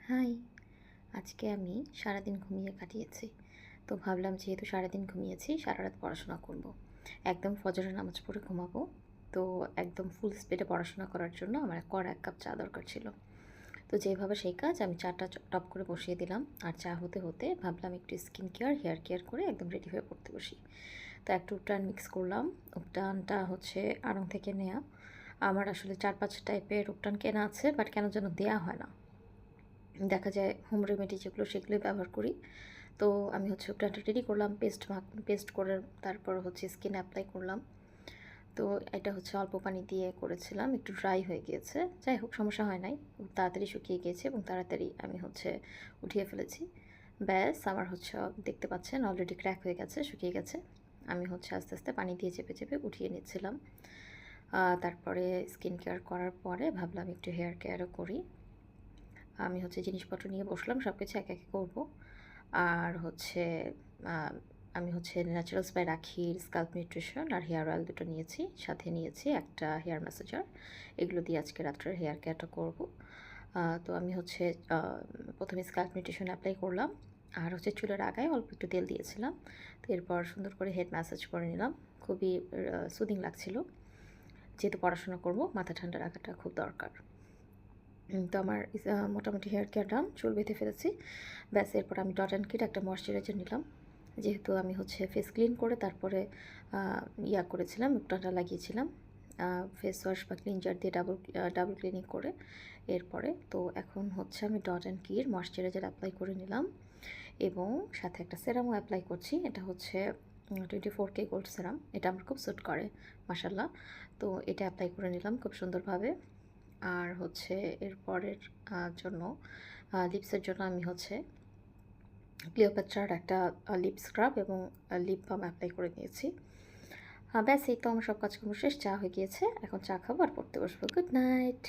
High! আজকে আমি সারাদিন ঘুমিয়ে কাটিয়েছি। তো ভাবলাম যেহেতু সারাদিন ঘুমিয়েছি, সারারাত পড়াশোনা করব। একদম ফজরের নামাজ পড়ে ঘুমাবো। তো একদম ফুল স্পিডে পড়াশোনা করার জন্য আমার কড়া ১ কাপ চা দরকার ছিল। তো যেভাবে সেই কাজ আমি চাটা টপ করে বসিয়ে দিলাম। আর চা হতে, হতে ভাবলাম একটু স্কিন কেয়ার, হেয়ার কেয়ার করে একদম রেডি হয়ে পড়তে বসি। তো একটু উপটান মিক্স করলাম। উপটানটা হচ্ছে আড়ং থেকে নেয়া। আমার আসলে ৪-৫ টাইপের উপটান কেনা আছে, বাট কেন যেন দেয়া হয় না। দেখা যায় হোম রেমেডি যেগুলো সেগুলোই ব্যবহার করি। তো আমি হচ্ছে উপটানটা রেডি করলাম, পেস্ট করে তারপর হচ্ছে স্কিনে অ্যাপ্লাই করলাম। তো এটা হচ্ছে অল্প পানি দিয়ে করেছিলাম, একটু ড্রাই হয়ে গিয়েছে। যাই হোক, সমস্যা হয় নাই। খুব তাড়াতাড়ি শুকিয়ে গিয়েছে এবং তাড়াতাড়ি আমি হচ্ছে উঠিয়ে ফেলেছি। ব্যাস আমার হচ্ছে দেখতে পাচ্ছেন অলরেডি ক্র্যাক হয়ে গেছে, শুকিয়ে গেছে। আমি হচ্ছে আস্তে, আস্তে পানি দিয়ে চেপে, চেপে উঠিয়ে নিচ্ছিলাম। তারপরে স্কিন কেয়ার করার পরে ভাবলাম একটু হেয়ার কেয়ারও করি। আমি হচ্ছে জিনিসপত্র নিয়ে বসলাম, সব কিছু একে, একে করব। আর হচ্ছে আ আমি হচ্ছে ন্যাচারালস বাই রাখির স্কাল্প নিউট্রিশন আর হেয়ার অয়েল দুটো নিয়েছি। সাথে নিয়েছি একটা হেয়ার ম্যাসাজার। এগুলো দিয়ে আজকে রাত্রের হেয়ার কেয়ারটা করব। তো আমি হচ্ছে আ ১ম এ স্কাল্প নিউট্রিশন এপ্লাই করলাম। আর হচ্ছে চুলের আগায় অল্প একটু তেল দিয়েছিলাম। তো এরপর সুন্দর করে হেড ম্যাসাজ করে নিলাম। খুবই সুদিং লাগছিল। যেহেতু পড়াশোনা করব, মাথা ঠান্ডা রাখাটা খুব দরকার। তো আমার মোটামুটি হেয়ার কেয়ার ডান, চুল বেঁধে ফেলেছি। ব্যাস এরপর আমি ডট অ্যান্ড কির একটা ময়েশ্চারাইজার নিলাম। যেহেতু আমি হচ্ছে ফেস ক্লিন করে তারপরে আ করেছিলাম, মুখটা লাগিয়েছিলাম। ফেস ওয়াশ বা ক্লিনজার দিয়ে ডাবল ক্লিনিং করে এরপরে। তো এখন হচ্ছে আমি ডট অ্যান্ড কির ময়েশ্চারাইজার এপ্লাই করে নিলাম এবং সাথে একটা সেরামও এপ্লাই করছি। এটা হচ্ছে 24K গোল্ড সেরাম। এটা আমার খুব স্যুট করে, মাশাআল্লাহ। তো এটা এপ্লাই করে নিলাম খুব সুন্দরভাবে। আর হচ্ছে এরপরের জন্য লিপসের জন্য আমি হচ্ছে ক্লিওপেট্রার একটা লিপ স্ক্রাব এবং লিপ বাম এপ্লাই করে নিয়েছি। ব্যাস এই তো আমার সব কাজকর্ম শেষ। চা হয়ে গিয়েছে। এখন চা খাবো আর পড়তে বসবো। Good night.